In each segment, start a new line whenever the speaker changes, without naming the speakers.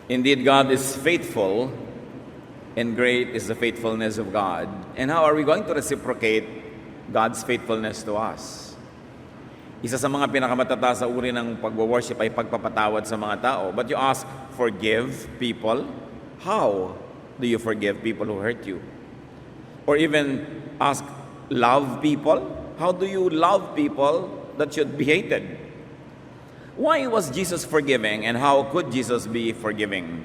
Indeed, God is faithful, and great is the faithfulness of God. And how are we going to reciprocate God's faithfulness to us? Isa sa mga pinakamatataas sa uri ng pag-worship ay pagpapatawad sa mga tao. But you ask, forgive people? How do you forgive people who hurt you? Or even ask, love people? How do you love people that should be hated? Why was Jesus forgiving, and how could Jesus be forgiving?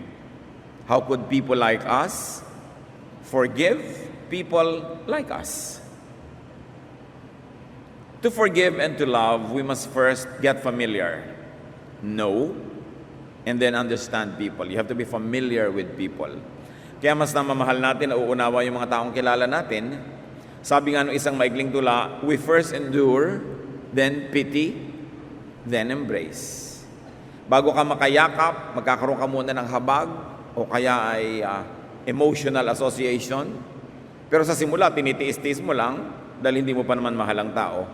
How could people like us forgive people like us? To forgive and to love, we must first get familiar, know, and then understand people. You have to be familiar with people. Kaya mas namamahal natin na uunawa yung mga taong kilala natin. Sabi nga ng isang maikling tula, we first endure, then pity, then embrace. Bago ka makayakap, magkakaroon ka muna ng habag, o kaya ay emotional association. Pero sa simula, tinitiis-tiis mo lang dahil hindi mo pa naman mahal ang tao.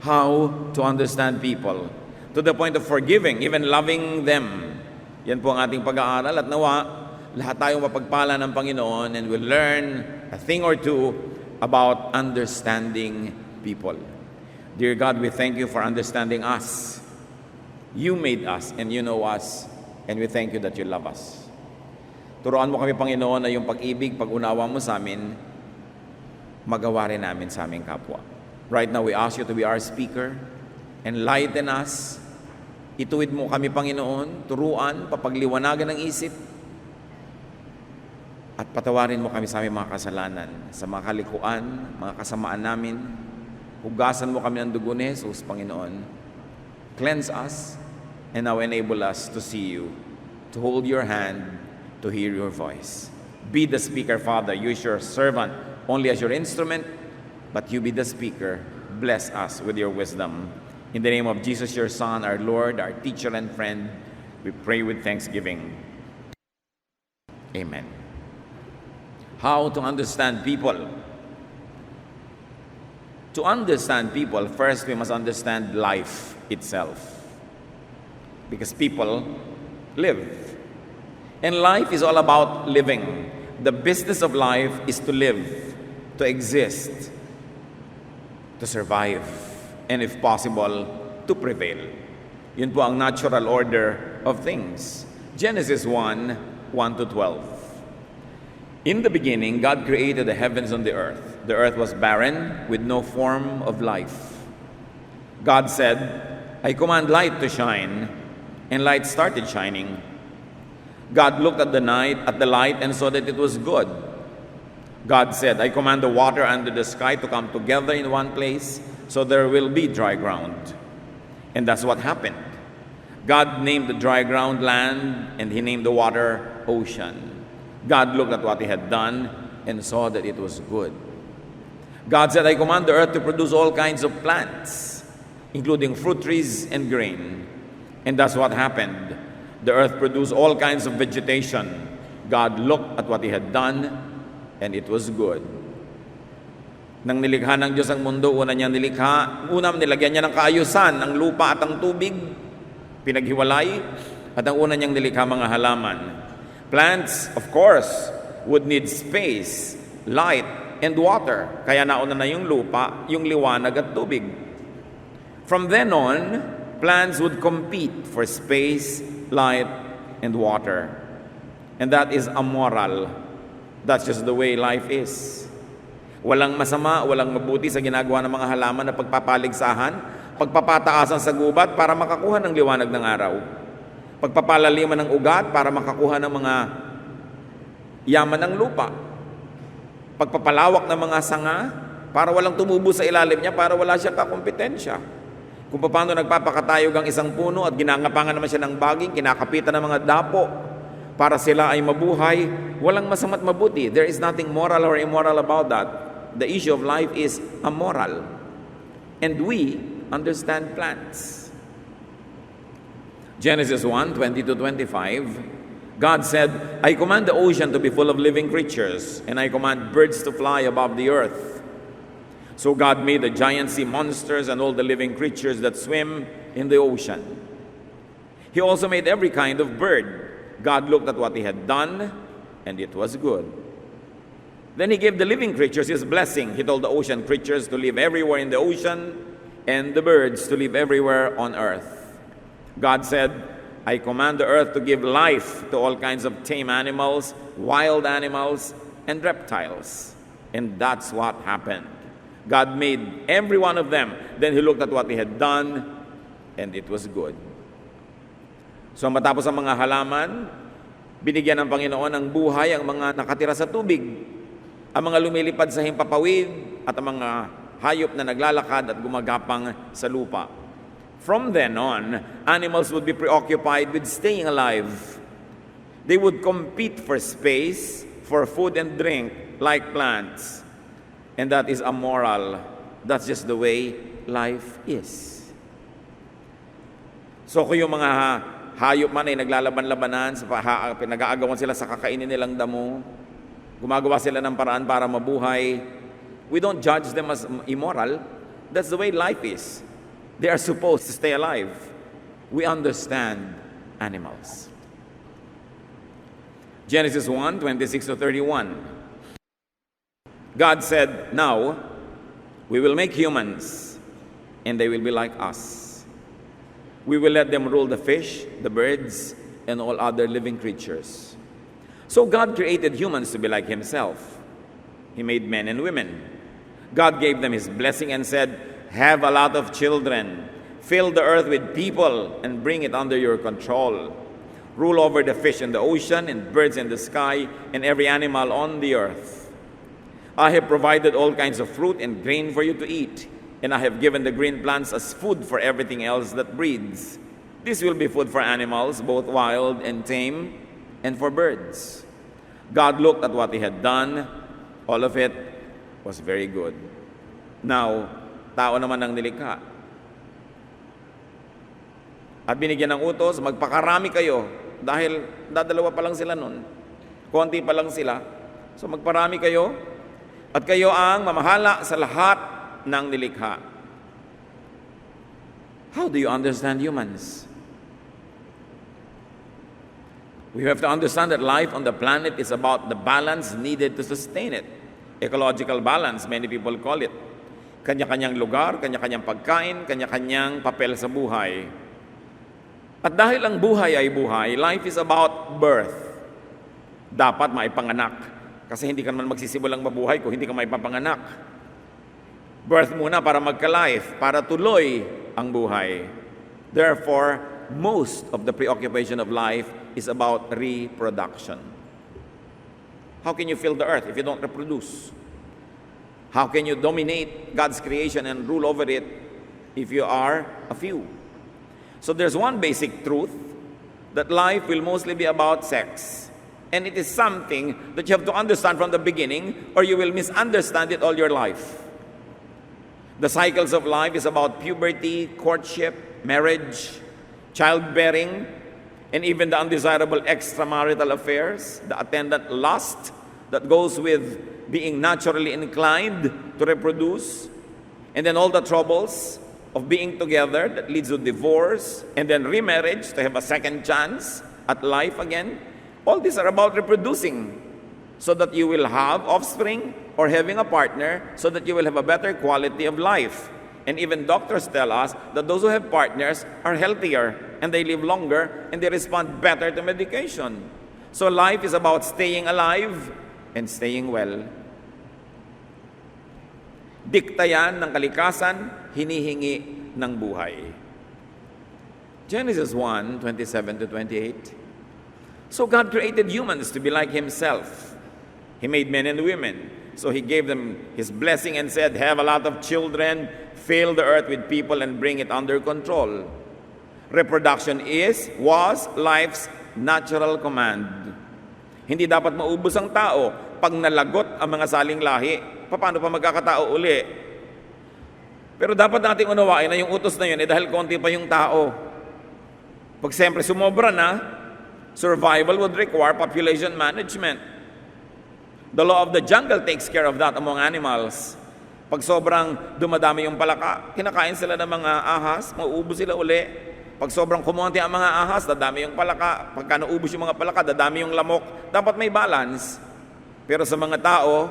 How to understand people to the point of forgiving, even loving them. Yan po ang ating pag-aaral, at nawa, lahat tayong mapagpala ng Panginoon and will learn a thing or two about understanding people. Dear God, we thank you for understanding us. You made us and you know us, and we thank you that you love us. Turuan mo kami, Panginoon, na yung pag-ibig, pag-unawa mo sa amin, magawa rin namin sa aming kapwa. Right now, we ask you to be our speaker. Enlighten us. Ituwid mo kami, Panginoon. Turuan, papagliwanagan ng isip. At patawarin mo kami sa aming mga kasalanan, sa mga kalikuan, mga kasamaan namin. Hugasan mo kami ng dugo ni Jesus, Panginoon. Cleanse us, and now enable us to see you, to hold your hand, to hear your voice. Be the speaker, Father. Use your servant only as your instrument, but you be the speaker. Bless us with your wisdom. In the name of Jesus, your Son, our Lord, our teacher and friend, we pray with thanksgiving. Amen. How to understand people? To understand people, first we must understand life itself. Because people live. And life is all about living. The business of life is to live, to exist, to survive, and if possible, to prevail. Yun po ang natural order of things. Genesis 1:1 to 12. In the beginning, God created the heavens and the earth. The earth was barren, with no form of life. God said, I command light to shine, and light started shining. God looked at the light, and saw that it was good. God said, I command the water under the sky to come together in one place, so there will be dry ground. And that's what happened. God named the dry ground land, and he named the water ocean. God looked at what he had done, and saw that it was good. God said, I command the earth to produce all kinds of plants, including fruit trees and grain. And that's what happened. The earth produced all kinds of vegetation. God looked at what he had done, and it was good. Nang nilikha ng Diyos ang mundo, unang nilagyan niya ng kaayusan ang lupa at ang tubig, pinaghiwalay, at ang unang niyang nilikha mga halaman. Plants, of course, would need space, light, and water. Kaya nauna na yung lupa, yung liwanag at tubig. From then on, plants would compete for space, light, and water. And that is amoral. That's just the way life is. Walang masama, walang mabuti sa ginagawa ng mga halaman na pagpapaligsahan, pagpapataasan sa gubat para makakuha ng liwanag ng araw. Pagpapalaliman ng ugat para makakuha ng mga yaman ng lupa. Pagpapalawak ng mga sanga para walang tumubo sa ilalim niya, para wala siyang kakompetensya. Kung paano nagpapakatayog ang isang puno at ginangapangan naman siya ng baging, kinakapitan ng mga dapo para sila ay mabuhay, walang masama't mabuti. There is nothing moral or immoral about that. The issue of life is amoral. And we understand plants. Genesis 1:20-25, God said, I command the ocean to be full of living creatures, and I command birds to fly above the earth. So God made the giant sea monsters and all the living creatures that swim in the ocean. He also made every kind of bird. God looked at what he had done, and it was good. Then he gave the living creatures his blessing. He told the ocean creatures to live everywhere in the ocean, and the birds to live everywhere on earth. God said, I command the earth to give life to all kinds of tame animals, wild animals, and reptiles. And that's what happened. God made every one of them. Then he looked at what he had done, and it was good. So matapos ang mga halaman, binigyan ng Panginoon ng buhay ang mga nakatira sa tubig, ang mga lumilipad sa himpapawid, at ang mga hayop na naglalakad at gumagapang sa lupa. From then on, animals would be preoccupied with staying alive. They would compete for space, for food and drink, like plants. And that is amoral. That's just the way life is. So kung yung mga hayop man ay naglalaban-labanan, nag-aagawan sila sa kakainin nilang damo, gumagawa sila ng paraan para mabuhay, we don't judge them as immoral. That's the way life is. They are supposed to stay alive. We understand animals. Genesis 1, 26 to 31. God said, now we will make humans, and they will be like us. We will let them rule the fish, the birds, and all other living creatures. So God created humans to be like himself. He made men and women. God gave them his blessing and said, have a lot of children. Fill the earth with people and bring it under your control. Rule over the fish in the ocean and birds in the sky and every animal on the earth. I have provided all kinds of fruit and grain for you to eat, and I have given the green plants as food for everything else that breathes. This will be food for animals, both wild and tame, and for birds. God looked at what he had done. All of it was very good. Now, tao naman ang nilikha. At binigyan ng utos, magpakarami kayo. Dahil dadalawa pa lang sila nun. Konti pa lang sila. So magparami kayo. At kayo ang mamahala sa lahat ng nilikha. How do you understand humans? We have to understand that life on the planet is about the balance needed to sustain it. Ecological balance, many people call it. Kanya-kanyang lugar, kanya-kanyang pagkain, kanya-kanyang papel sa buhay. At dahil ang buhay ay buhay, life is about birth. Dapat maipanganak. Kasi hindi ka naman magsisimulang mabuhay kung hindi ka maipapanganak. Birth muna para magka-life, para tuloy ang buhay. Therefore, most of the preoccupation of life is about reproduction. How can you fill the earth if you don't reproduce? How can you dominate God's creation and rule over it if you are a few? So there's one basic truth, that life will mostly be about sex. And it is something that you have to understand from the beginning, or you will misunderstand it all your life. The cycles of life is about puberty, courtship, marriage, childbearing, and even the undesirable extramarital affairs, the attendant lust that goes with being naturally inclined to reproduce, and then all the troubles of being together that leads to divorce, and then remarriage to have a second chance at life again. All these are about reproducing so that you will have offspring or having a partner so that you will have a better quality of life. And even doctors tell us that those who have partners are healthier and they live longer and they respond better to medication. So life is about staying alive and staying well. Dikta yan ng kalikasan, hinihingi ng buhay. Genesis 1, 27 to 28. So God created humans to be like himself. He made men and women. So he gave them his blessing and said, have a lot of children, fill the earth with people and bring it under control. Reproduction was life's natural command. Hindi dapat maubos ang tao. Pag nalagot ang mga saling lahi, paano pa magkakatao uli? Pero dapat nating unawain na yung utos na yun dahil konti pa yung tao. Pag siyempre sumobra na, survival would require population management. The law of the jungle takes care of that among animals. Pag sobrang dumadami yung palaka, kinakain sila ng mga ahas, mauubos sila uli. Pag sobrang kumonti ang mga ahas, dadami yung palaka. Pagka naubos yung mga palaka, dadami yung lamok. Dapat may balance. Pero sa mga tao,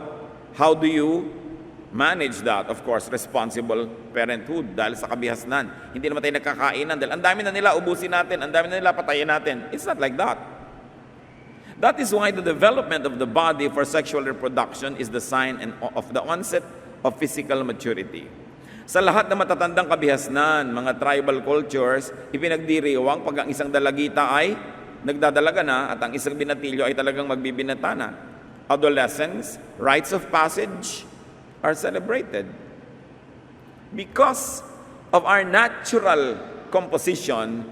how do you manage that? Of course, responsible parenthood dahil sa kabihasnan. Hindi naman tayo nagkakainan dahil ang dami na nila ubusin natin, ang dami na nila patayin natin. It's not like that. That is why the development of the body for sexual reproduction is the sign of the onset of physical maturity. Sa lahat ng matatandang kabihasnan, mga tribal cultures, ipinagdiriwang pag ang isang dalagita ay nagdadalaga na at ang isang binatilyo ay talagang magbibinata na. Adolescence, rites of passage are celebrated. Because of our natural composition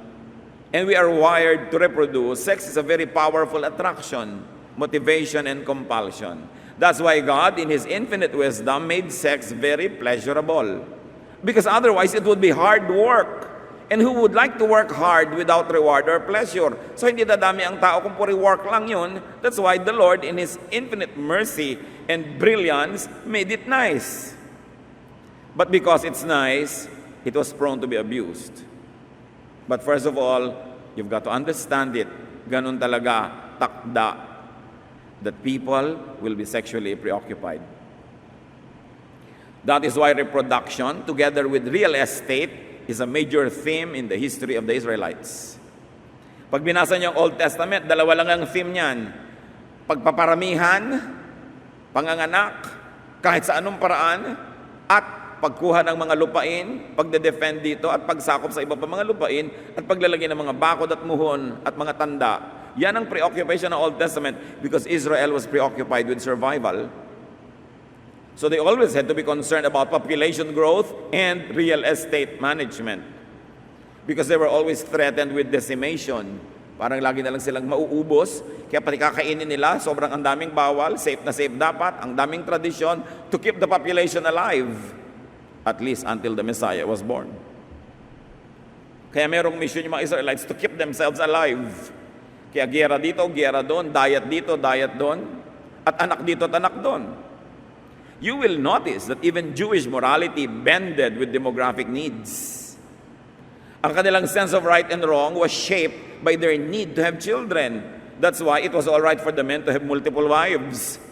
and we are wired to reproduce, sex is a very powerful attraction, motivation, and compulsion. That's why God, in His infinite wisdom, made sex very pleasurable. Because otherwise, it would be hard work. And who would like to work hard without reward or pleasure? So hindi dadami ang tao kung puri work lang yun. That's why the Lord, in His infinite mercy and brilliance, made it nice. But because it's nice, it was prone to be abused. But first of all, you've got to understand it. Ganun talaga, takda, that people will be sexually preoccupied. That is why reproduction, together with real estate, is a major theme in the history of the Israelites. Pag binasa niyo ang Old Testament, dalawa lang ang theme niyan. Pagpaparamihan, panganganak, kahit sa anong paraan, at pagkuha ng mga lupain, pagde-defend dito, at pagsakop sa iba pa mga lupain, at paglalagay ng mga bakod at muhon, at mga tanda. Yan ang preoccupation ng Old Testament because Israel was preoccupied with survival. So they always had to be concerned about population growth and real estate management because they were always threatened with decimation. Parang lagi na lang silang mauubos, kaya pati kakainin nila, sobrang ang daming bawal, safe na safe dapat, ang daming tradisyon to keep the population alive, at least until the Messiah was born. Kaya merong mission yung mga Israelites to keep themselves alive. Kaya giyera dito, giyera doon, diet dito, diet doon, at anak dito at anak doon. You will notice that even Jewish morality bended with demographic needs. Ang kanilang sense of right and wrong was shaped by their need to have children. That's why it was all right for the men to have multiple wives.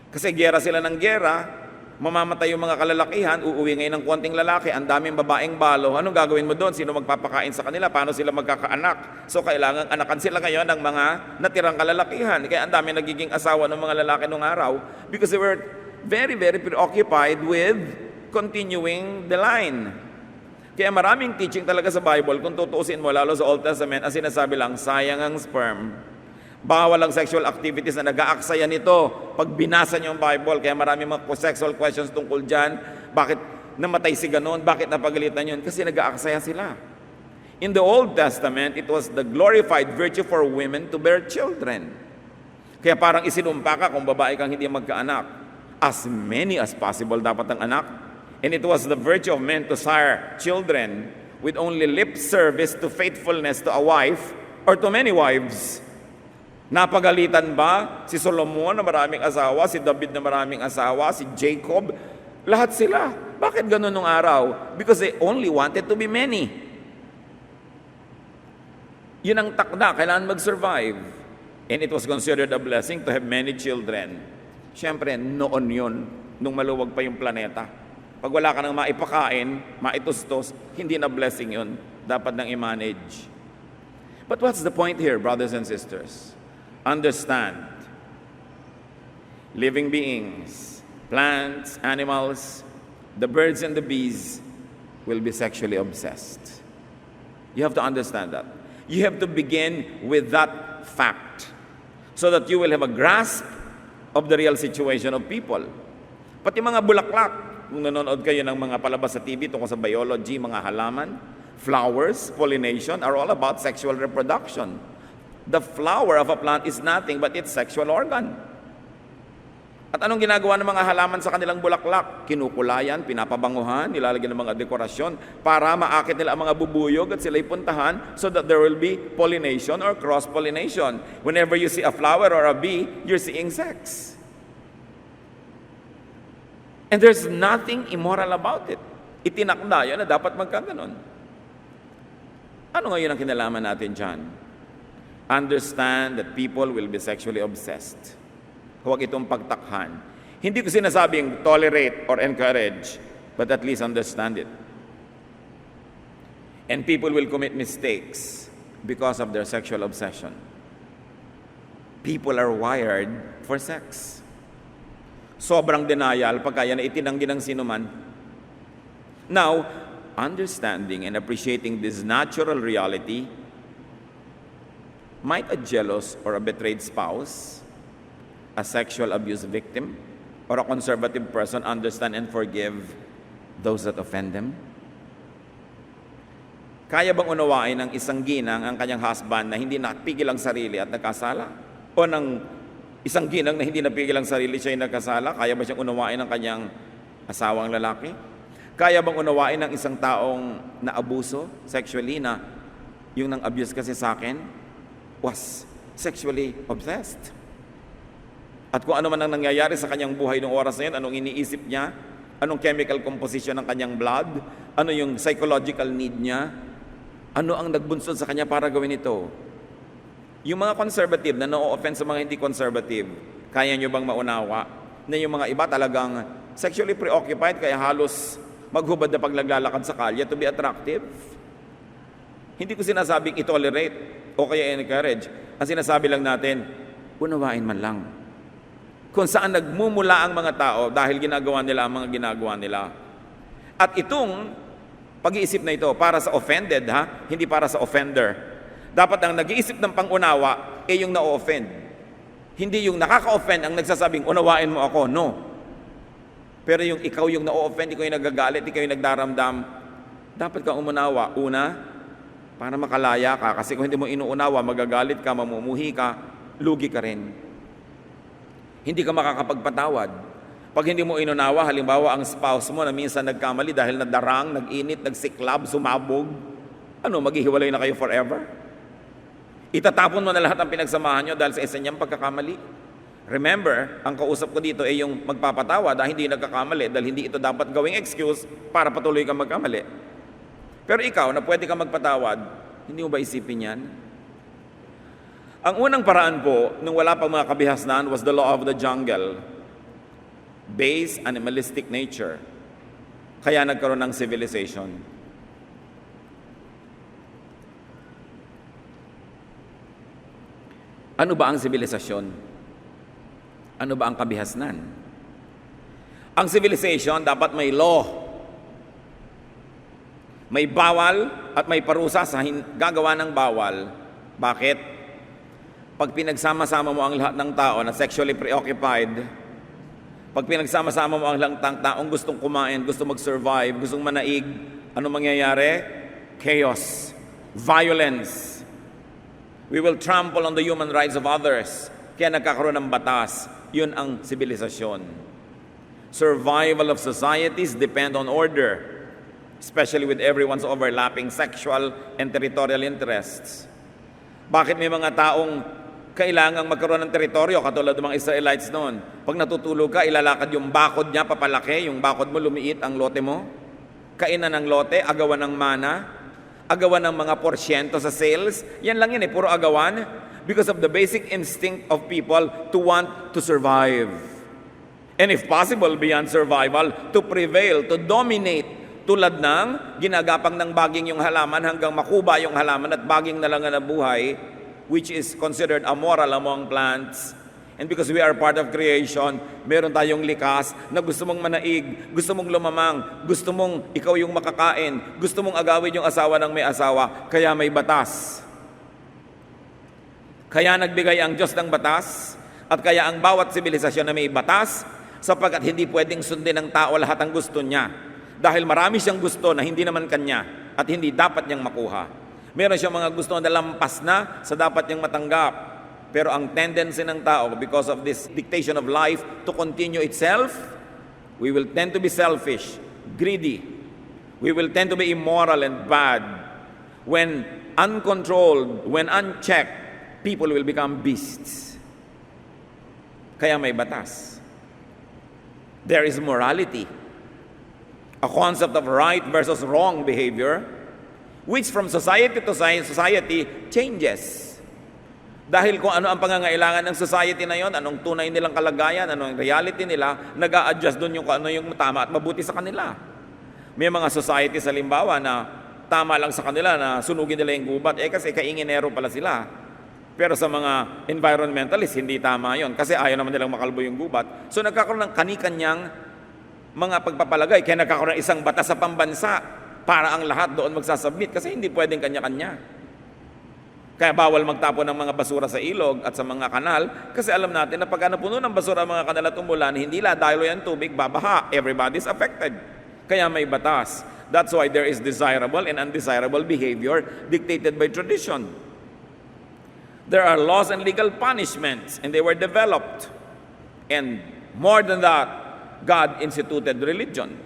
Kasi gera sila ng gera, mamamatay yung mga kalalakihan, uuwi ngayon ng konting lalaki, ang daming babaeng balo. Anong gagawin mo doon? Sino magpapakain sa kanila? Paano sila magkakaanak? So kailangan anakan sila ngayon ng mga natirang kalalakihan. Kaya ang daming nagiging asawa ng mga lalaki nung araw because they were very, very preoccupied with continuing the line. Kaya maraming teaching talaga sa Bible, kung tutuusin mo, lalo sa Old Testament, ang sinasabi lang, sayang ang sperm. Bawal ang sexual activities na nag-aaksaya nito. Pag binasa niyo ang Bible, kaya maraming mga sexual questions tungkol dyan. Bakit namatay si ganon? Bakit napagalitan yun? Kasi nag-aaksaya sila. In the Old Testament, it was the glorified virtue for women to bear children. Kaya parang isinumpa ka kung babae kang hindi magkaanak. As many as possible dapat ang anak. And it was the virtue of men to sire children with only lip service to faithfulness to a wife or to many wives. Napagalitan ba si Solomon na maraming asawa, si David na maraming asawa, si Jacob? Lahat sila. Bakit ganun nung araw? Because they only wanted to be many. Yun ang takda, kailangan mag-survive. And it was considered a blessing to have many children. Siyempre, noon yun, nung maluwag pa yung planeta. Pag wala ka nang maipakain, maitustos, hindi na blessing yun. Dapat nang i-manage. But what's the point here, brothers and sisters? Understand, living beings, plants, animals, the birds and the bees will be sexually obsessed. You have to understand that. You have to begin with that fact so that you will have a grasp of the real situation of people. Pati mga bulaklak, kung nanonood kayo ng mga palabas sa TV tungkol sa biology, mga halaman, flowers, pollination are all about sexual reproduction. The flower of a plant is nothing but its sexual organ. At anong ginagawa ng mga halaman sa kanilang bulaklak? Kinukulayan, pinapabanguhan, nilalagyan ng mga dekorasyon para maakit nila ang mga bubuyog at sila'y puntahan so that there will be pollination or cross-pollination. Whenever you see a flower or a bee, you're seeing sex. And there's nothing immoral about it. Itinakda yun na dapat magkaganon. Ano ngayon ang kinalaman natin dyan? Understand that people will be sexually obsessed. Huwag itong pagtakhan. Hindi ko sinasabing tolerate or encourage, but at least understand it. And people will commit mistakes because of their sexual obsession. People are wired for sex. Sobrang denial pagka yan ay itinanggi ng sinuman. Now, understanding and appreciating this natural reality, might a jealous or a betrayed spouse, a sexual abuse victim, or a conservative person understand and forgive those that offend them? Kaya bang unawain ng isang ginang ang kanyang husband na hindi napigil ang sarili at nagkasala? O ng isang ginang na hindi napigil ang sarili siya ay nagkasala? Kaya ba siyang unawain ng kanyang asawang lalaki? Kaya bang unawain ng isang taong naabuso sexually na yung nang abuse kasi sa akin was sexually obsessed? At kung ano man ang nangyayari sa kanyang buhay noong oras na yun, anong iniisip niya, anong chemical composition ng kanyang blood, ano yung psychological need niya, ano ang nagbunsod sa kanya para gawin ito? Yung mga conservative na no-offense sa mga hindi conservative, kaya nyo bang maunawa na yung mga iba talagang sexually preoccupied kaya halos maghubad na paglalakad sa kalye to be attractive? Hindi ko sinasabing i-tolerate o kaya encourage. Ang sinasabi lang natin, unawain man lang kung saan nagmumula ang mga tao dahil ginagawa nila ang mga ginagawa nila. At itong pag-iisip na ito para sa offended, hindi para sa offender. Dapat ang nag-iisip ng pangunawa ay yung na-offend. Hindi yung nakaka-offend ang nagsasabing, unawain mo ako. No. Pero yung ikaw yung na-offend, ikaw yung nagagalit, ikaw yung nagdaramdam, dapat kang umunawa. Una, para makalaya ka. Kasi kung hindi mo inuunawa, magagalit ka, mamumuhi ka, lugi ka rin. Hindi ka makakapagpatawad. Pag hindi mo inunawa, halimbawa ang spouse mo na minsan nagkamali dahil nadarang, nag-init, nagsiklab, sumabog, maghihiwalay na kayo forever? Itatapon mo na lahat ng pinagsamahan nyo dahil sa isa niyang pagkakamali. Remember, ang kausap ko dito ay yung magpapatawa dahil hindi nagkakamali, dahil hindi ito dapat gawing excuse para patuloy kang magkamali. Pero ikaw, na pwede kang magpatawad, hindi mo ba isipin yan? Ang unang paraan po, nung wala pang mga kabihasnan, was the law of the jungle. Base animalistic nature. Kaya nagkaroon ng civilization. Ano ba ang sibilisasyon? Ano ba ang kabihasnan? Ang civilization dapat may law. May bawal at may parusa sa gagawa ng bawal. Bakit? Pag pinagsama-sama mo ang lahat ng tao na sexually preoccupied, pag pinagsama-sama mo ang lahat ng taong gustong kumain, gustong mag-survive, gustong manaig, ano mangyayari? Chaos, violence. We will trample on the human rights of others. Kaya nagkakaroon ng batas. Yun ang sibilisasyon. Survival of societies depend on order, especially with everyone's overlapping sexual and territorial interests. Bakit may mga taong kailangang magkaroon ng teritoryo katulad ng mga Israelites noon? Pag natutulog ka, ilalakad yung bakod niya papalaki, yung bakod mo lumiit ang lote mo. Kainan ng lote, agawan ng mana, agawan ng mga porsyento sa sales. Yan lang yan puro agawan because of the basic instinct of people to want to survive. And if possible, beyond survival, to prevail, to dominate. Tulad ng ginagapang ng baging yung halaman hanggang makuba yung halaman at baging na lang na buhay, which is considered amoral among plants. And because we are part of creation, meron tayong likas na gusto mong manaig, gusto mong lumamang, gusto mong ikaw yung makakain, gusto mong agawin yung asawa ng may asawa, kaya may batas. Kaya nagbigay ang Diyos ng batas, at kaya ang bawat sibilisasyon na may batas, sapagkat hindi pwedeng sundin ng tao lahat ang gusto niya. Dahil marami siyang gusto na hindi naman kanya at hindi dapat niyang makuha. Meron siyang mga gusto na lampas na sa dapat niyang matanggap. Pero ang tendency ng tao, because of this dictation of life to continue itself, we will tend to be selfish, greedy. We will tend to be immoral and bad. When uncontrolled, when unchecked, people will become beasts. Kaya may batas. There is morality. A concept of right versus wrong behavior. which from society to society changes. Dahil kung ano ang pangangailangan ng society na yon, anong tunay nilang kalagayan, ano ang reality nila, nag-a-adjust doon yung kung ano yung tama at mabuti sa kanila. May mga society sa limbawa na tama lang sa kanila na sunugin nila yung gubat, kasi kainginero pala sila. Pero sa mga environmentalists, hindi tama yon kasi ayaw naman nilang makalbo yung gubat. So nagkakaroon ng kani-kanyang mga pagpapalagay, kaya nagkakaroon ng isang batas sa pambansa para ang lahat doon magsasubmit kasi hindi pwedeng kanya-kanya. Kaya bawal magtapon ng mga basura sa ilog at sa mga kanal kasi alam natin na pag napuno ng basura ang mga kanal at umulan, hindi dahil yan tubig, babaha. Everybody's affected. Kaya may batas. That's why there is desirable and undesirable behavior dictated by tradition. There are laws and legal punishments, and they were developed. And more than that, God instituted religion,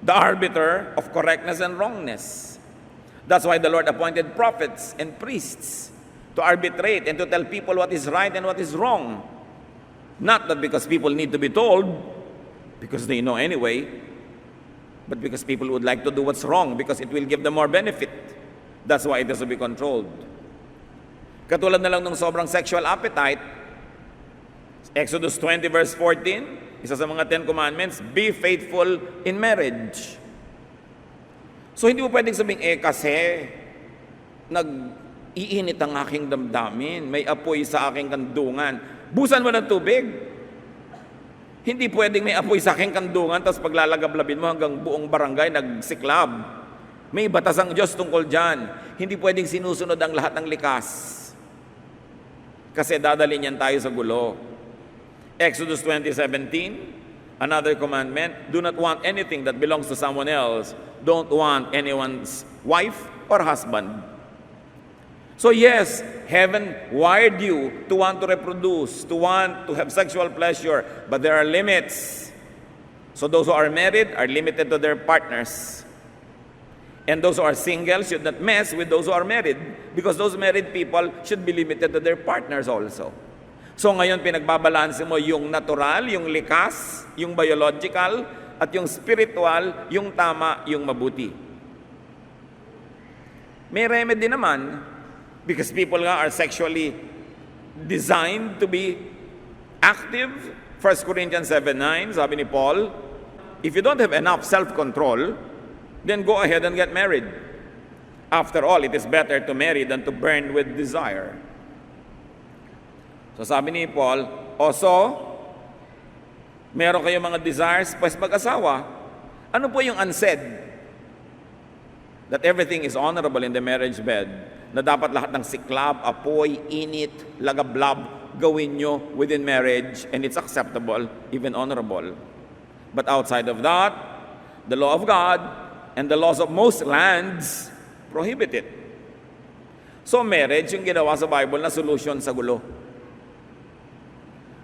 the arbiter of correctness and wrongness. That's why the Lord appointed prophets and priests to arbitrate and to tell people what is right and what is wrong. Not that because people need to be told, because they know anyway, but because people would like to do what's wrong because it will give them more benefit. That's why it has to be controlled. Katulad na lang ng sobrang sexual appetite, Exodus 20 verse 14, isa sa mga 10 commandments, be faithful in marriage. So hindi mo pwedeng sabing, kasi nag-iinit ang aking damdamin, may apoy sa aking kandungan, busan mo ng tubig. Hindi pwedeng may apoy sa aking kandungan, tapos paglalagablabin mo hanggang buong barangay nagsiklab. May batas ang Diyos tungkol dyan. Hindi pwedeng sinusunod ang lahat ng likas. Kasi dadalhin yan tayo sa gulo. Exodus 20:17, another commandment, do not want anything that belongs to someone else. Don't want anyone's wife or husband. So yes, heaven wired you to want to reproduce, to want to have sexual pleasure, but there are limits. So those who are married are limited to their partners. And those who are single should not mess with those who are married because those married people should be limited to their partners also. So ngayon pinagbabalanse mo yung natural, yung likas, yung biological, at yung spiritual, yung tama, yung mabuti. May remedy naman because people nga are sexually designed to be active. 1 Corinthians 7:9, sabi ni Paul, if you don't have enough self-control, then go ahead and get married. After all, it is better to marry than to burn with desire. So sabi ni Paul, meron kayong mga desires, pues mag-asawa. Ano po yung unsaid? That everything is honorable in the marriage bed. Na dapat lahat ng siklab, apoy, init, lagablab, gawin nyo within marriage and it's acceptable, even honorable. But outside of that, the law of God and the laws of most lands prohibit it. So marriage, yung ginawa sa Bible na solution sa gulo.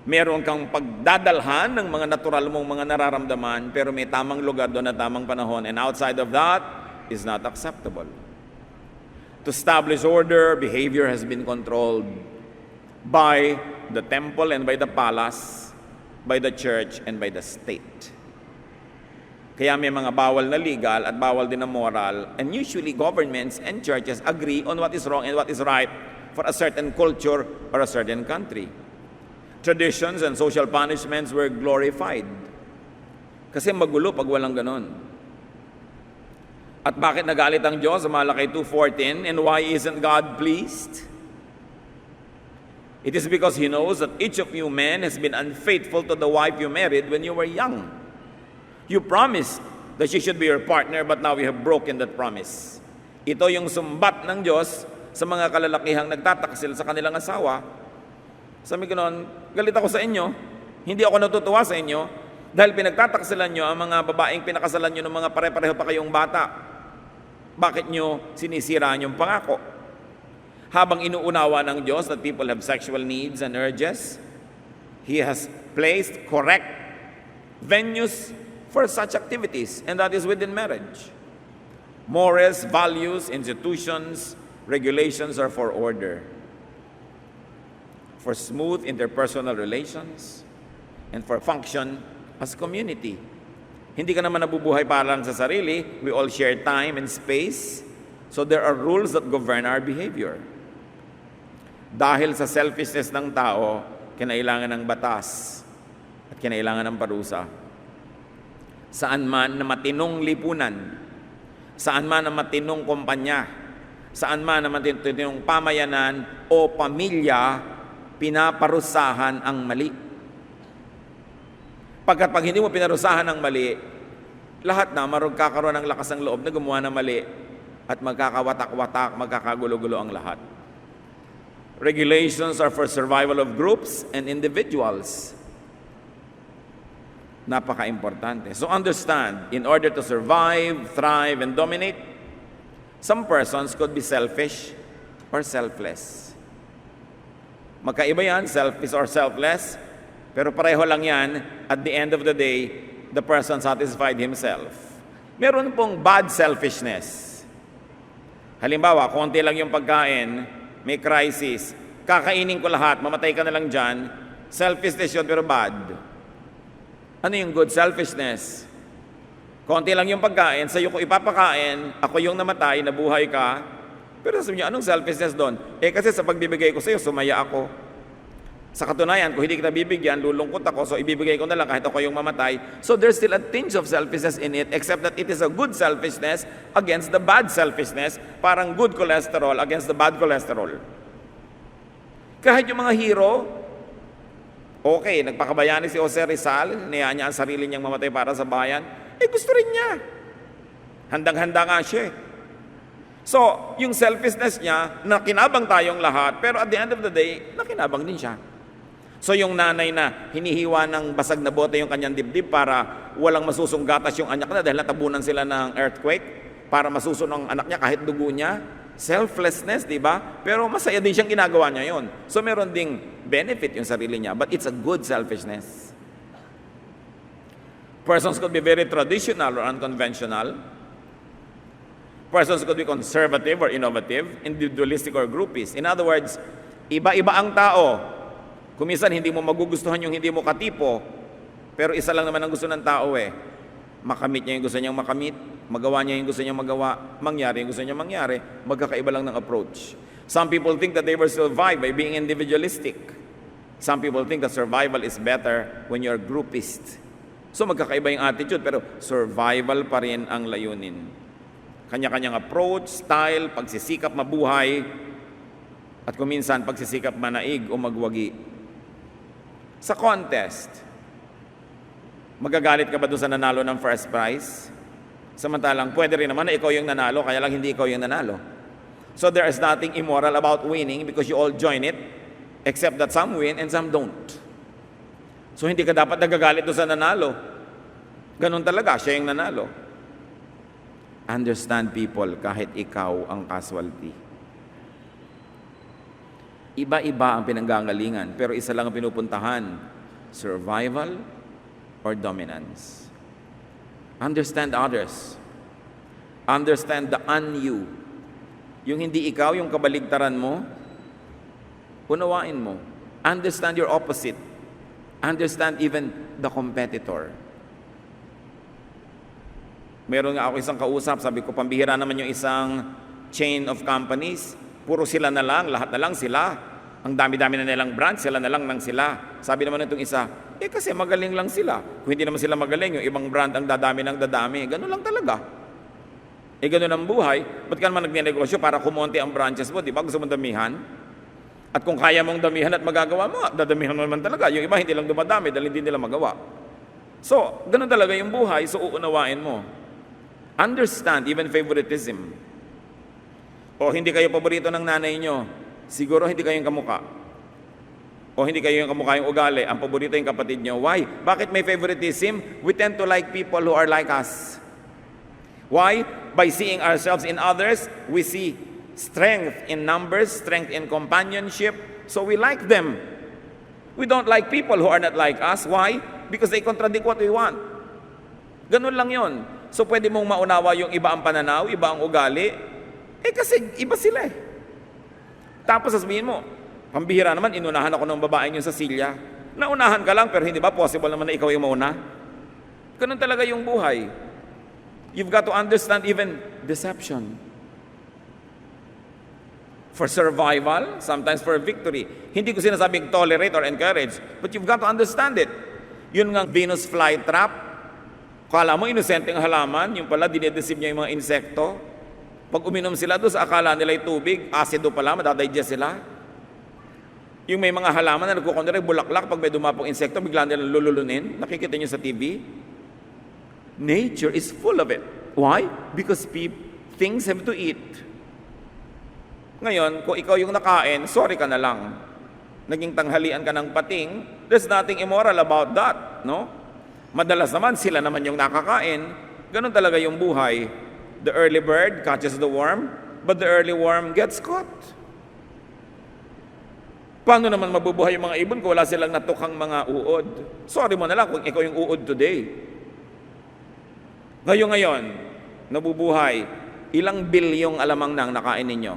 Meron kang pagdadalhan ng mga natural mong mga nararamdaman, pero may tamang lugar doon at tamang panahon. And outside of that is not acceptable. To establish order, behavior has been controlled by the temple and by the palace, by the church and by the state. Kaya may mga bawal na legal at bawal din na moral. And usually governments and churches agree on what is wrong and what is right for a certain culture or a certain country. Traditions and social punishments were glorified. Kasi magulo pag walang ganon. At bakit nagalit ang Diyos sa Malakay 2:14? And why isn't God pleased? It is because He knows that each of you men has been unfaithful to the wife you married when you were young. You promised that she should be your partner, but now you have broken that promise. Ito yung sumbat ng Diyos sa mga kalalakihang nagtataksil sa kanilang asawa. Sabi ko noon, galit ako sa inyo, hindi ako natutuwa sa inyo, dahil pinagtataksilan nyo ang mga babaeng pinakasalan nyo ng mga pare-pareho pa kayong bata. Bakit nyo sinisira yung pangako? Habang inuunawa ng Diyos that people have sexual needs and urges, He has placed correct venues for such activities, and that is within marriage. Morals, values, institutions, regulations are for order, for smooth interpersonal relations, and for function as community. Hindi ka naman nabubuhay para lang sa sarili. We all share time and space. So there are rules that govern our behavior. Dahil sa selfishness ng tao, kinailangan ng batas at kinailangan ng parusa. Saan man na matinong lipunan, saan man na matinong kumpanya, saan man na matinong pamayanan o pamilya, pinaparusahan ang mali. Pagkat pag hindi mo pinarusahan ang mali, lahat na magkakaroon ng lakas ng loob na gumawa ng mali at magkakawatak-watak, magkakagulo-gulo ang lahat. Regulations are for survival of groups and individuals. Napaka-importante. So understand, in order to survive, thrive, and dominate, some persons could be selfish or selfless. Magkaiba yan, selfish or selfless, pero pareho lang yan, at the end of the day, the person satisfied himself. Meron pong bad selfishness. Halimbawa, konti lang yung pagkain, may crisis, kakainin ko lahat, mamatay ka na lang dyan, selfishness yun pero bad. Ano yung good selfishness? Konti lang yung pagkain, sa'yo ko ipapakain, ako yung namatay, nabuhay ka, pero sabi niyo, anong selfishness doon? Kasi sa pagbibigay ko sa'yo, sumaya ako. Sa katunayan, kung hindi kita bibigyan, lulungkot ako, so ibibigay ko na lang kahit ako yung mamatay. So there's still a tinge of selfishness in it, except that it is a good selfishness against the bad selfishness, parang good cholesterol against the bad cholesterol. Kahit yung mga hero, okay, nagpakabayani si Jose Rizal, niya niya ang sarili niyang mamatay para sa bayan, gusto rin niya. Handang-handa nga siya. So, yung selfishness niya, nakinabang tayong lahat, pero at the end of the day, nakinabang din siya. So yung nanay na hinihiwa ng basag na bote yung kanyang dibdib para walang masusunggatas yung anak na dahil natabunan sila ng earthquake, para masusunod ang anak niya kahit dugo niya. Selflessness, di ba? Pero masaya din siyang ginagawa niya yon. So meron ding benefit yung sarili niya, but it's a good selfishness. Persons could be very traditional or unconventional. Persons could be conservative or innovative, individualistic or groupist. In other words, iba-iba ang tao. Kuminsan hindi mo magugustuhan yung hindi mo katipo, pero isa lang naman ang gusto ng tao Makamit niya yung gusto niyang makamit, magawa niya yung gusto niyang magawa, mangyari yung gusto niyang mangyari, magkakaiba lang ng approach. Some people think that they will survive by being individualistic. Some people think that survival is better when you're groupist. So magkakaiba yung attitude, pero survival pa rin ang layunin. Kanya-kanyang approach, style, pagsisikap mabuhay, at kuminsan pagsisikap manaig o magwagi. Sa contest, magagalit ka ba doon sa nanalo ng first prize? Samantalang pwede rin naman na ikaw yung nanalo, kaya lang hindi ikaw yung nanalo. So there is nothing immoral about winning because you all join it, except that some win and some don't. So hindi ka dapat nagagalit doon sa nanalo. Ganun talaga, siya yung nanalo. Understand people, kahit ikaw ang casualty. Iba-iba ang pinanggagalingan, pero isa lang ang pinupuntahan, survival or dominance. Understand others. Understand the un-you. Yung hindi ikaw, yung kabaligtaran mo, unawain mo. Understand your opposite. Understand even the competitor. Meron nga ako isang kausap, sabi ko, pambihira naman yung isang chain of companies, puro sila na lang, lahat na lang sila. Ang dami-dami na nilang brand, sila na lang nang sila. Sabi naman nitong isa, kasi magaling lang sila. Kung hindi naman sila magaling, yung ibang brand ang dadami ng dadami. Ganun lang talaga. Ganun ang buhay. Ba't ka naman nagnenegosyo para kumonti ang branches mo? Di ba? Gusto mong damihan? At kung kaya mong damihan at magagawa mo, dadamihan mo naman talaga. Yung iba hindi lang dumadami dahil hindi nila magawa. So, ganun talaga yung buhay. So, uunawain mo. Understand, even favoritism. O hindi kayo paborito ng nanay nyo, siguro hindi kayong kamukha. O hindi kayo yung kamukha yung ugali, ang paborito yung kapatid nyo. Why? Bakit may favoritism? We tend to like people who are like us. Why? By seeing ourselves in others, we see strength in numbers, strength in companionship, so we like them. We don't like people who are not like us. Why? Because they contradict what we want. Ganun lang yon. So pwede mong maunawa yung iba ang pananaw, iba ang ugali, kasi iba sila Tapos sasabihin mo, pambihira naman, inunahan ako ng babaeng yung sa silya. Naunahan ka lang, pero hindi ba possible naman na ikaw yung mauna? Ganun talaga yung buhay. You've got to understand even deception. For survival, sometimes for victory. Hindi ko sinasabing tolerate or encourage, but you've got to understand it. Yun nga Venus flytrap. Kala mo inosente ang halaman, yung pala dinedeceive niya yung mga insekto. Pag uminom sila doon sa akala nila'y tubig, asido pala, madadigest sila. Yung may mga halaman na nagkukontra, bulaklak, pag may dumapong insekto, bigla nilang lululunin. Nakikita niyo sa TV? Nature is full of it. Why? Because things have to eat. Ngayon, kung ikaw yung nakain, sorry ka na lang. Naging tanghalian ka ng pating, there's nothing immoral about that, no? Madalas naman, sila naman yung nakakain. Ganun talaga yung buhay. The early bird catches the worm, but the early worm gets caught. Paano naman mabubuhay yung mga ibon kung wala silang natukang mga uod? Sorry mo na lang kung ikaw yung uod today. Ngayon, nabubuhay, ilang bilyong alamang nang nakain ninyo?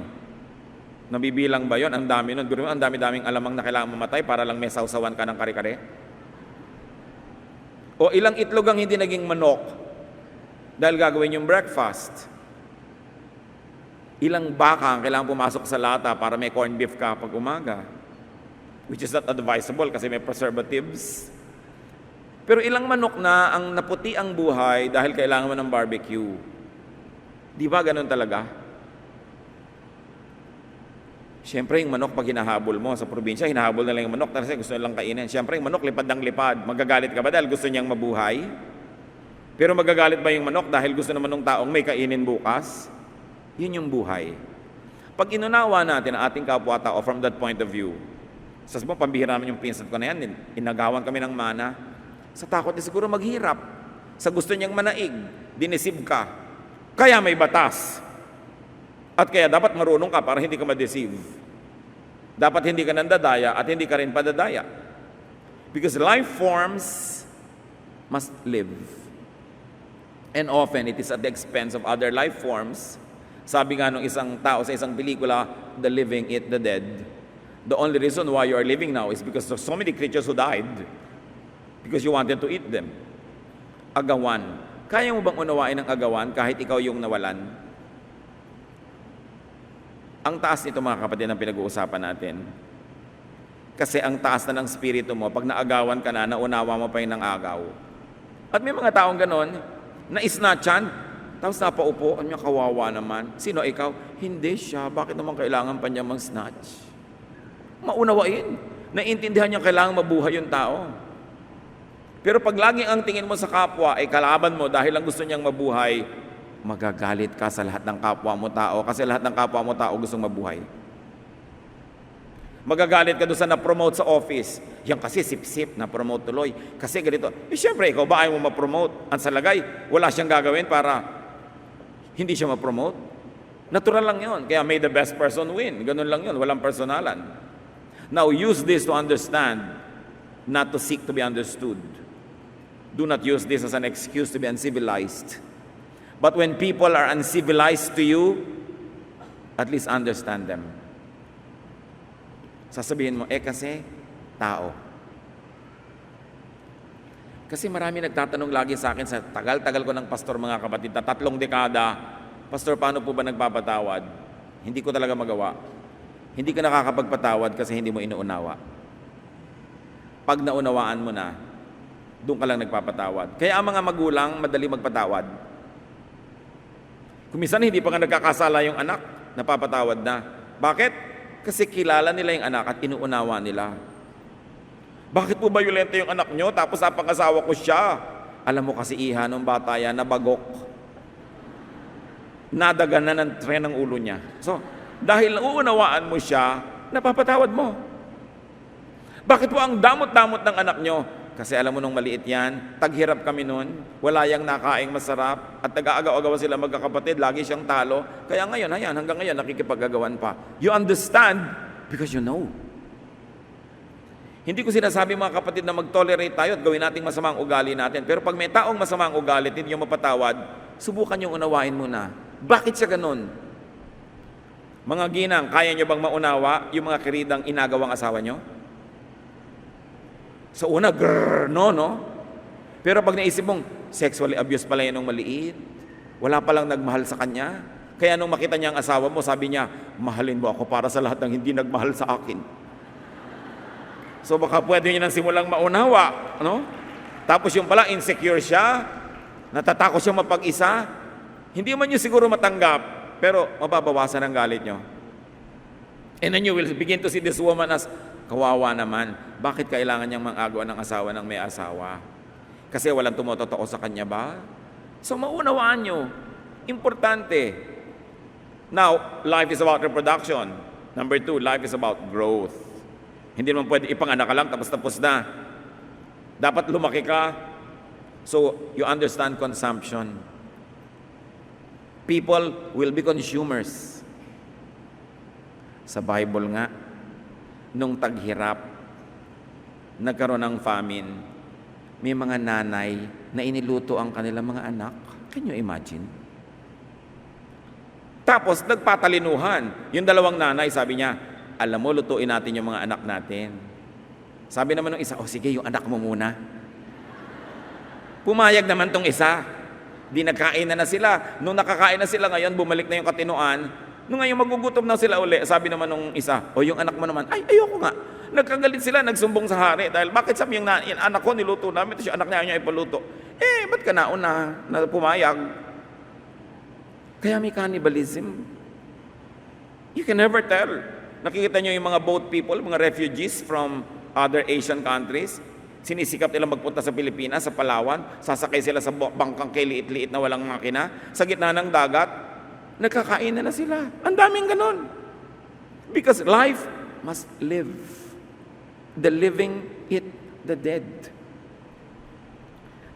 Nabibilang ba yon? Ang dami nun. Ang dami-daming alamang na kailangan mamatay para lang may sausawan ka ng kare-kare? O ilang itlog ang hindi naging manok dahil gagawin yung breakfast? Ilang baka ang kailangan pumasok sa lata para may corned beef ka pag umaga? Which is not advisable kasi may preservatives. Pero ilang manok na ang naputi ang buhay dahil kailangan mo ng barbecue? Di ba ganun talaga? Siyempre, yung manok pag hinahabol mo sa probinsya, hinahabol na lang yung manok kasi gusto nilang kainin. Siyempre, yung manok lipad ng lipad. Magagalit ka ba dahil gusto niyang mabuhay? Pero magagalit ba yung manok dahil gusto naman ng taong may kainin bukas? Yun yung buhay. Pag inunawa natin ang ating kapwa-tao from that point of view, sa mo, pambihira naman yung pinsan ko na yan, inagawan kami ng mana. Sa takot niya siguro maghirap. Sa gusto niyang manaig, dinesib ka. Kaya may batas. At kaya dapat marunong ka para hindi ka ma-deceive. Dapat hindi ka nandadaya at hindi ka rin padadaya. Because life forms must live. And often, it is at the expense of other life forms. Sabi nga nung isang tao sa isang pelikula, the living eat the dead. The only reason why you are living now is because there are so many creatures who died because you wanted to eat them. Agawan. Kaya mo bang unawain ang agawan kahit ikaw yung nawalan? Ang taas nito mga kapatid ang pinag-uusapan natin. Kasi ang taas na ng spirito mo, pag naagawan ka na, naunawa mo pa yung ng agaw. At may mga taong ganon, na-snatchan, tapos napaupo, niya kawawa naman. Sino ikaw? Hindi siya. Bakit naman kailangan pa niya mag-snatch? Maunawain. Naiintindihan niya kailangan mabuhay yung tao. Pero pag laging ang tingin mo sa kapwa ay kalaban mo dahil lang gusto niyang mabuhay, magagalit ka sa lahat ng kapwa mo tao kasi lahat ng kapwa mo tao gustong mabuhay. Magagalit ka doon sa na-promote sa office. Yan kasi sip-sip, na-promote tuloy. Kasi ganito. Siyempre, ikaw ba ayaw mo ma-promote? Ang salagay, wala siyang gagawin para hindi siya ma-promote. Natural lang yun. Kaya may the best person win. Ganun lang yun. Walang personalan. Now, use this to understand, not to seek to be understood. Do not use this as an excuse to be uncivilized. But when people are uncivilized to you, at least understand them. Sasabihin mo, kasi tao. Kasi marami nagtatanong lagi sa akin sa tagal-tagal ko ng pastor mga kapatid, 3 dekada, pastor, paano po ba nagpapatawad? Hindi ko talaga magawa. Hindi ka nakakapagpatawad kasi hindi mo inuunawa. Pag naunawaan mo na, doon ka lang nagpapatawad. Kaya ang mga magulang, madali magpatawad. Kung minsan hindi pa nga nagkakasala yung anak, napapatawad na. Bakit? Kasi kilala nila yung anak at inuunawa nila. Bakit po violento yung anak nyo? Tapos napang-asawa ko siya. Alam mo kasi iha nung bata yan, nabagok. Nadagan na ng tren ng ulo niya. So, dahil uunawaan mo siya, napapatawad mo. Bakit po ang damot-damot ng anak nyo? Kasi alam mo nung maliit yan, taghirap kami nun, wala yang nakaing masarap, at nag-aagaw-agaw sila magkakapatid, lagi siyang talo. Kaya ngayon, hanggang ngayon, nakikipag-agawan pa. You understand because you know. Hindi ko sinasabi mga kapatid na mag-tolerate tayo at gawin nating masamang ugali natin. Pero pag may taong masamang ugali, hindi nyo mapatawad, subukan nyo unawain muna. Bakit siya ganun? Mga ginang, kaya nyo bang maunawa yung mga kiridang inagawang asawa nyo? Sa una, no? Pero pag naisip mong, sexually abused pala yan nung maliit. Wala palang nagmahal sa kanya. Kaya nung makita niya ang asawa mo, sabi niya, mahalin mo ako para sa lahat ng hindi nagmahal sa akin. So baka pwede niya nang simulang maunawa. No? Tapos yung pala, insecure siya, natatakot siya mapag-isa. Hindi man niyo siguro matanggap, pero mababawasan ang galit niyo. And then you will begin to see this woman as, kawawa naman. Bakit kailangan niyang mang-agawan ng asawa ng may asawa? Kasi walang tumototoo sa kanya ba? So maunawaan nyo. Importante. Now, life is about reproduction. Number 2, life is about growth. Hindi naman pwede ipanganak ka lang tapos na. Dapat lumaki ka. So, you understand consumption. People will be consumers. Sa Bible nga, nung taghirap, nagkaroon ng famine, may mga nanay na iniluto ang kanilang mga anak. Can you imagine? Tapos, nagpatalinuhan. Yung dalawang nanay, sabi niya, alam mo, lutuin natin yung mga anak natin. Sabi naman ng isa, sige, yung anak mo muna. Pumayag naman tong isa. Di nagkain na sila. Nung nakakain na sila ngayon, bumalik na yung katinuan. Nung ngayon magugutom na sila uli, sabi naman nung isa, yung anak mo naman, ayoko nga. Nagkagalit sila, nagsumbong sa hari. Dahil bakit sabi yung anak ko niluto namin, ito yung anak niya ipaluto. Ba't ka nauna na pumayag? Kaya may cannibalism. You can never tell. Nakikita nyo yung mga boat people, mga refugees from other Asian countries. Sinisikap nilang magpunta sa Pilipinas, sa Palawan. Sasakay sila sa bangkang kiliit-liit na walang makina. Sa gitna ng dagat, nagkakain na sila. Ang daming ganon. Because life must live. The living eat the dead.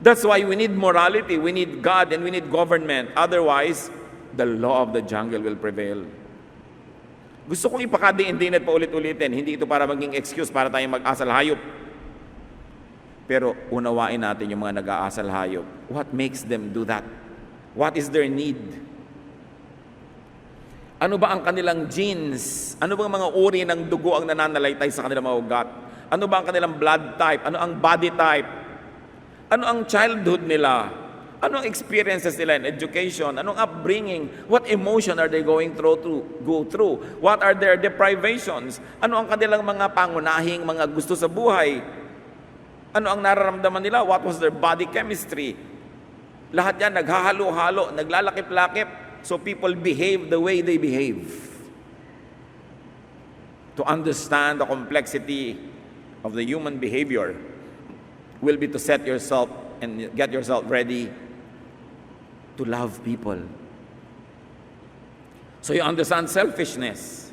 That's why we need morality, we need God, and we need government. Otherwise, the law of the jungle will prevail. Gusto kong ipakadiin-din at paulit-ulitin. Hindi ito para maging excuse para tayong mag-asal hayop. Pero unawain natin yung mga nag-aasal hayop. What makes them do that? What is their need? Ano ba ang kanilang genes? Ano ba ang mga uri ng dugo ang nananalaytay sa kanilang mga ugat? Ano ba ang kanilang blood type? Ano ang body type? Ano ang childhood nila? Ano ang experiences nila in education? Anong upbringing? What emotion are they go through? What are their deprivations? Ano ang kanilang mga pangunahing mga gusto sa buhay? Ano ang nararamdaman nila? What was their body chemistry? Lahat yan naghahalo-halo, naglalakip-lakip. So people behave the way they behave. To understand the complexity of the human behavior will be to set yourself and get yourself ready to love people. So you understand selfishness.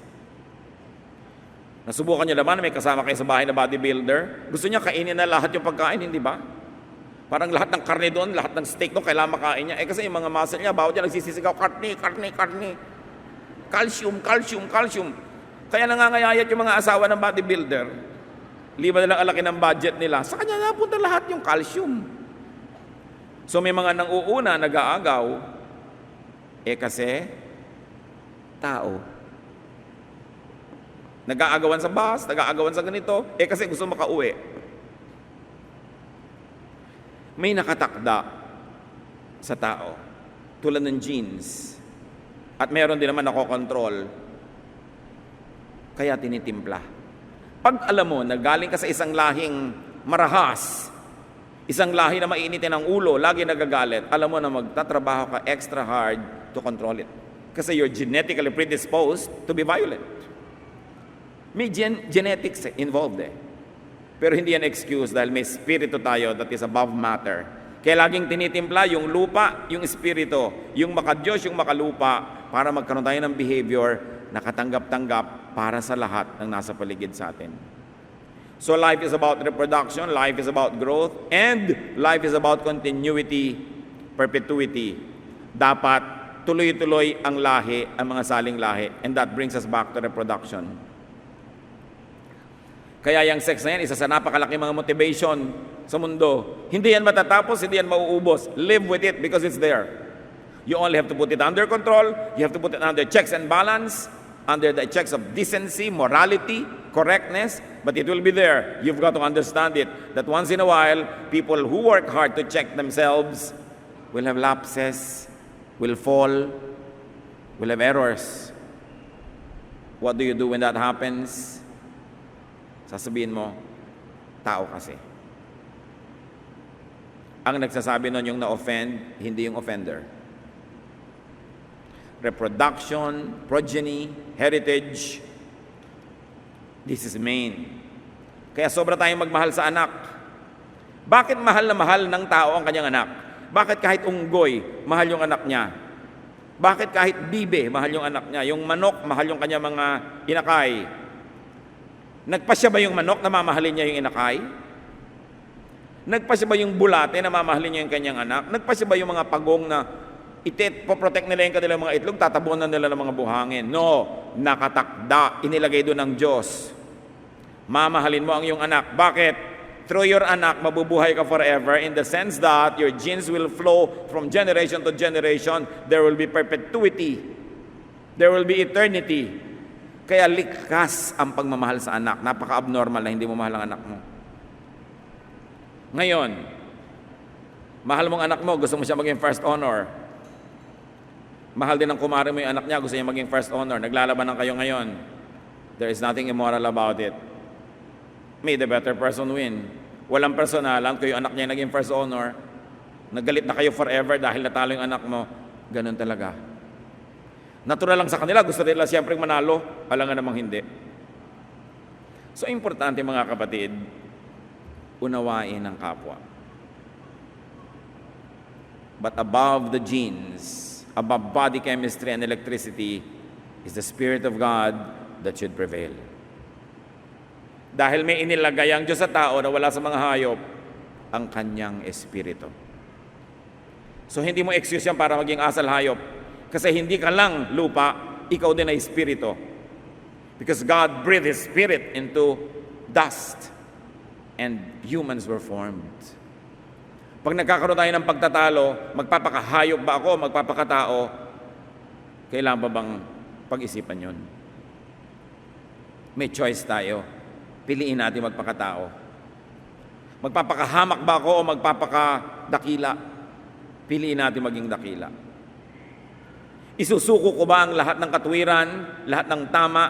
Nasubukan niyo naman, may kasama kayo sa bahay na bodybuilder. Gusto niya kainin na lahat yung pagkain, hindi ba? Parang lahat ng karne doon, lahat ng steak doon, kailangan makain niya. Kasi yung mga muscle niya, bawat niya nagsisisigaw, karne. Calcium. Kaya nangangayayat yung mga asawa ng bodybuilder. Liba na lang ang laki ng budget nila. Sa kanya napunta lahat yung calcium. So may mga nang-uuna, nag-aagaw. Kasi, tao. Nag-aagawan sa bus, nag-aagawan sa ganito. Kasi gusto makauwi. May nakatakda sa tao. Tulad ng genes. At meron din naman nakokontrol. Kaya tinitimpla. Pag alam mo na galing ka sa isang lahing marahas, isang lahi na mainitin ang ulo, lagi nagagalit, alam mo na magtatrabaho ka extra hard to control it. Kasi you're genetically predisposed to be violent. May genetics involved Pero hindi yan excuse dahil may spirito tayo that is above matter. Kaya laging tinitimpla yung lupa, yung espiritu, yung makadiyos, yung makalupa, para magkaroon tayo ng behavior na katanggap-tanggap para sa lahat ng nasa paligid sa atin. So life is about reproduction, life is about growth, and life is about continuity, perpetuity. Dapat tuloy-tuloy ang lahi, ang mga saling lahi. And that brings us back to reproduction. Kaya yung sex na yan, isa sa napakalaki mga motivation sa mundo. Hindi yan matatapos, hindi yan mauubos. Live with it because it's there. You only have to put it under control, you have to put it under checks and balance, under the checks of decency, morality, correctness, but it will be there. You've got to understand it, that once in a while, people who work hard to check themselves will have lapses, will fall, will have errors. What do you do when that happens? Sasabihin mo, tao kasi. Ang nagsasabi nun yung na-offend, hindi yung offender. Reproduction, progeny, heritage, this is main. Kaya sobra tayong magmahal sa anak. Bakit mahal na mahal ng tao ang kanyang anak? Bakit kahit unggoy, mahal yung anak niya? Bakit kahit bibe, mahal yung anak niya? Yung manok, mahal yung kanyang mga inakay. Nagpasya ba yung manok na mamahalin niya yung inakay? Nagpasya ba yung bulate na mamahalin niya yung kanyang anak? Nagpasya ba yung mga pagong na poprotect nila yung kanilang mga itlog, tatabunan nila ng mga buhangin? No, nakatakda, inilagay doon ng Diyos. Mamahalin mo ang iyong anak. Bakit? Through your anak, mabubuhay ka forever in the sense that your genes will flow from generation to generation. There will be perpetuity. There will be eternity. Kaya likas ang pagmamahal sa anak. Napaka-abnormal na hindi mo mahal ang anak mo. Ngayon, mahal mong anak mo, gusto mo siya maging first honor. Mahal din ng kumare mo yung anak niya, gusto niya maging first honor. Naglalaban ng kayo ngayon. There is nothing immoral about it. May the better person win. Walang personalan, kung yung anak niya naging first honor, nagalit na kayo forever dahil natalo yung anak mo. Ganun talaga. Natural lang sa kanila, gusto nila siyempre manalo, alangan namang hindi. So, importante mga kapatid, unawain ang kapwa. But above the genes, above body chemistry and electricity, is the Spirit of God that should prevail. Dahil may inilagay ang Diyos sa tao na wala sa mga hayop, ang kanyang espiritu. So hindi mo excuse yan para maging asal hayop. Kasi hindi ka lang lupa, ikaw din ay espiritu. Because God breathed His Spirit into dust and humans were formed. Pag nagkakaroon tayo ng pagtatalo, magpapakahayop ba ako, magpapakatao, kailangan ba bang pag-isipan yun? May choice tayo. Piliin natin magpakatao. Magpapakahamak ba ako o magpapakadakila? Piliin natin maging dakila. Isusuko ko ba ang lahat ng katuwiran, lahat ng tama,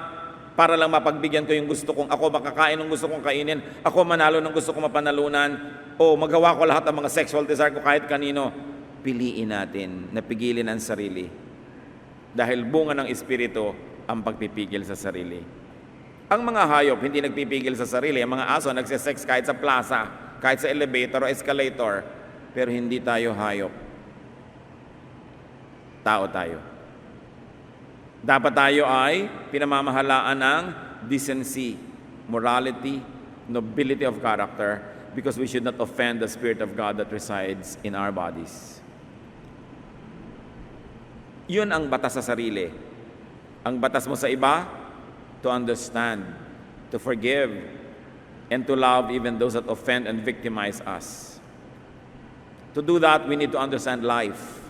para lang mapagbigyan ko yung gusto kong, ako makakain ng gusto kong kainin, ako manalo ng gusto kong mapanalunan, o magawa ko lahat ng mga sexual desire ko kahit kanino? Piliin natin na pigilin ang sarili. Dahil bunga ng Espiritu ang pagpipigil sa sarili. Ang mga hayop hindi nagpipigil sa sarili. Ang mga aso nagsisex kahit sa plaza, kahit sa elevator o escalator. Pero hindi tayo hayop. Tao tayo. Dapat tayo ay pinamamahalaan ng decency, morality, nobility of character, because we should not offend the Spirit of God that resides in our bodies. Yun ang batas sa sarili. Ang batas mo sa iba, to understand, to forgive, and to love even those that offend and victimize us. To do that, we need to understand life,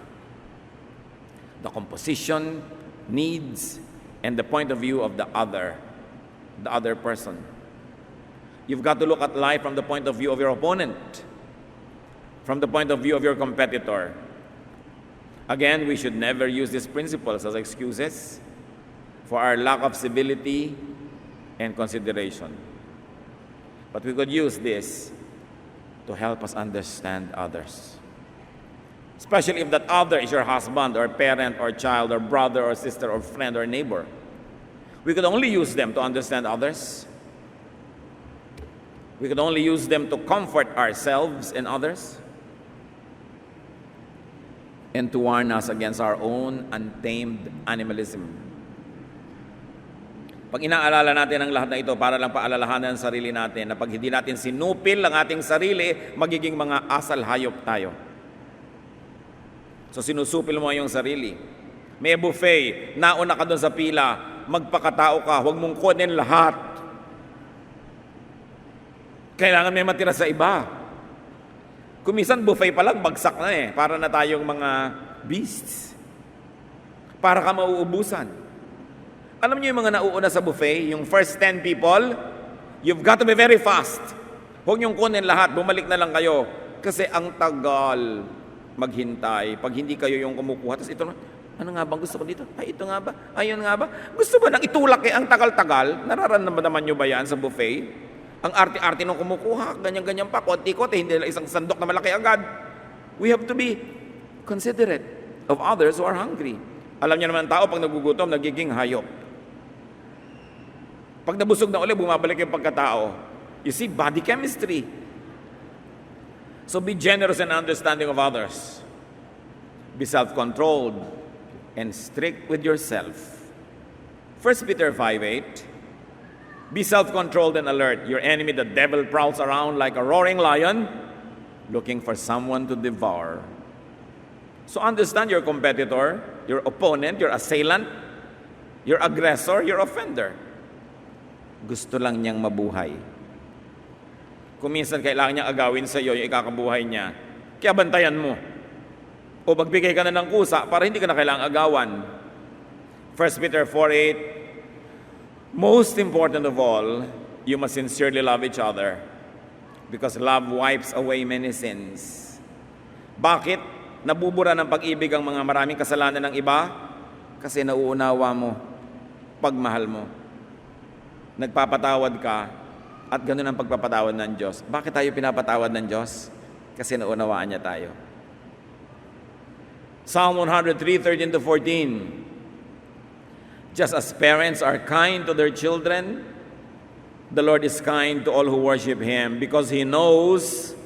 the composition, needs, and the point of view of the other person. You've got to look at life from the point of view of your opponent, from the point of view of your competitor. Again, we should never use these principles as excuses for our lack of civility and consideration. But we could use this to help us understand others. Especially if that other is your husband or parent or child or brother or sister or friend or neighbor. We could only use them to understand others. We could only use them to comfort ourselves and others, and to warn us against our own untamed animalism. Pag inaalala natin ang lahat na ito, para lang paalalahanan ang sarili natin na pag hindi natin sinupil ang ating sarili, magiging mga asal hayop tayo. So sinusupil mo yung sarili. May buffet, nauna ka doon sa pila, magpakatao ka, huwag mong kunin lahat. Kailangan may matira sa iba. Kumisan buffet pa lang, bagsak na para na tayong mga beasts. Para ka mauubusan. Alam niyo yung mga nauuna sa buffet, yung first 10 people, you've got to be very fast. Huwag niyong kunin lahat, bumalik na lang kayo. Kasi ang tagal maghintay. Pag hindi kayo yung kumukuha, tapos ito, ano nga bang gusto ko dito? Ay, ito nga ba? Ayun nga ba? Gusto ba nang itulak ang tagal-tagal? Nararamdaman niyo ba yan sa buffet? Ang arte-arte nung kumukuha, ganyan-ganyan pa, konti-konti, hindi lang isang sandok na malaki agad. We have to be considerate of others who are hungry. Alam niyo naman tao, pag nagugutom, nagiging hayop. Pag nabusog na ulit, bumabalik yung pagkatao. You see, body chemistry. So be generous and understanding of others. Be self-controlled and strict with yourself. 1 Peter 5:8. Be self-controlled and alert. Your enemy, the devil, prowls around like a roaring lion, looking for someone to devour. So understand your competitor, your opponent, your assailant, your aggressor, your offender. Gusto lang niyang mabuhay. Kung minsan kailangan niyang agawin sa iyo yung ikakabuhay niya, kaya bantayan mo. O magbigay ka na ng kusa para hindi ka na kailangang agawan. 1 Peter 4:8. Most important of all, you must sincerely love each other because love wipes away many sins. Bakit nabubura ng pag-ibig ang mga maraming kasalanan ng iba? Kasi nauunawa mo, pagmahal mo. Nagpapatawad ka at ganun ang pagpapatawad ng Diyos. Bakit tayo pinapatawad ng Diyos? Kasi naunawaan niya tayo. Psalm 103:13-14. Just as parents are kind to their children, the Lord is kind to all who worship Him because He knows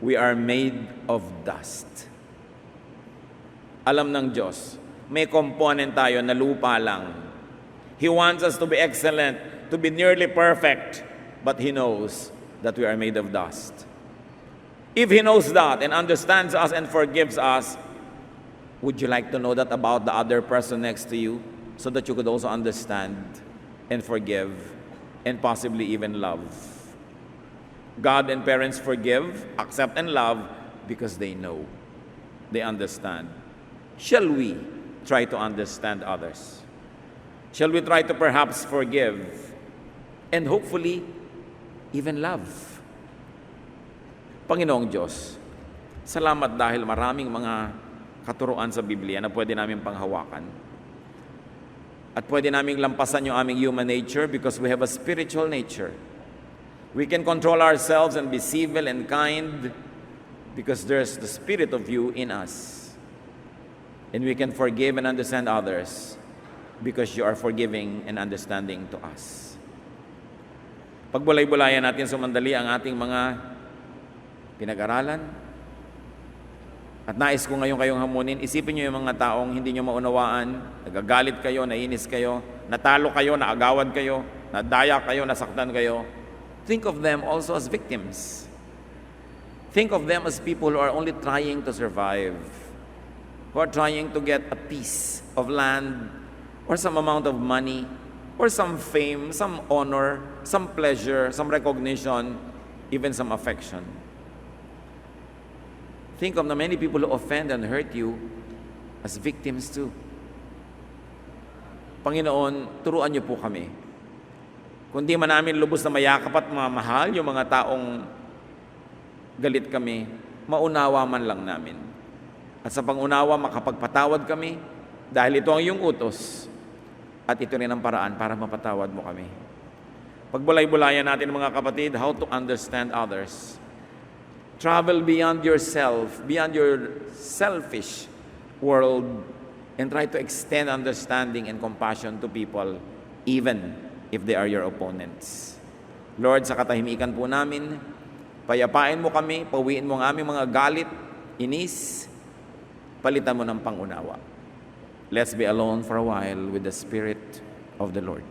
we are made of dust. Alam ng Diyos, may component tayo na lupa lang. He wants us to be excellent, to be nearly perfect, but He knows that we are made of dust. If He knows that and understands us and forgives us, would you like to know that about the other person next to you? So that you could also understand and forgive and possibly even love. God and parents forgive, accept, and love because they know, they understand. Shall we try to understand others? Shall we try to perhaps forgive and hopefully even love? Panginoong Diyos, salamat dahil maraming mga katuruan sa Biblia na pwede namin panghawakan. At pwede naming lampasan yung aming human nature because we have a spiritual nature. We can control ourselves and be civil and kind because there's the Spirit of you in us. And we can forgive and understand others because you are forgiving and understanding to us. Pagbulay-bulayan natin sumandali ang ating mga pinag-aralan. At nais ko ngayon kayong hamunin, isipin niyo yung mga taong hindi niyo maunawaan, nagagalit kayo, nainis kayo, natalo kayo, naagawad kayo, nadaya kayo, nasaktan kayo. Think of them also as victims. Think of them as people who are only trying to survive, who are trying to get a piece of land or some amount of money or some fame, some honor, some pleasure, some recognition, even some affection. Think of the many people who offend and hurt you as victims too. Panginoon, turuan niyo po kami. Kung di man namin lubos na mayakap at mamahal yung mga taong galit kami, maunawa man lang namin. At sa pangunawa, makapagpatawad kami dahil ito ang iyong utos at ito rin ang paraan para mapatawad mo kami. Pagbulay-bulayan natin mga kapatid, how to understand others. Travel beyond yourself, beyond your selfish world, and try to extend understanding and compassion to people, even if they are your opponents. Lord, sa katahimikan po namin, payapain mo kami, pawiin mo ang aming mga galit, inis, palitan mo ng pangunawa. Let's be alone for a while with the Spirit of the Lord.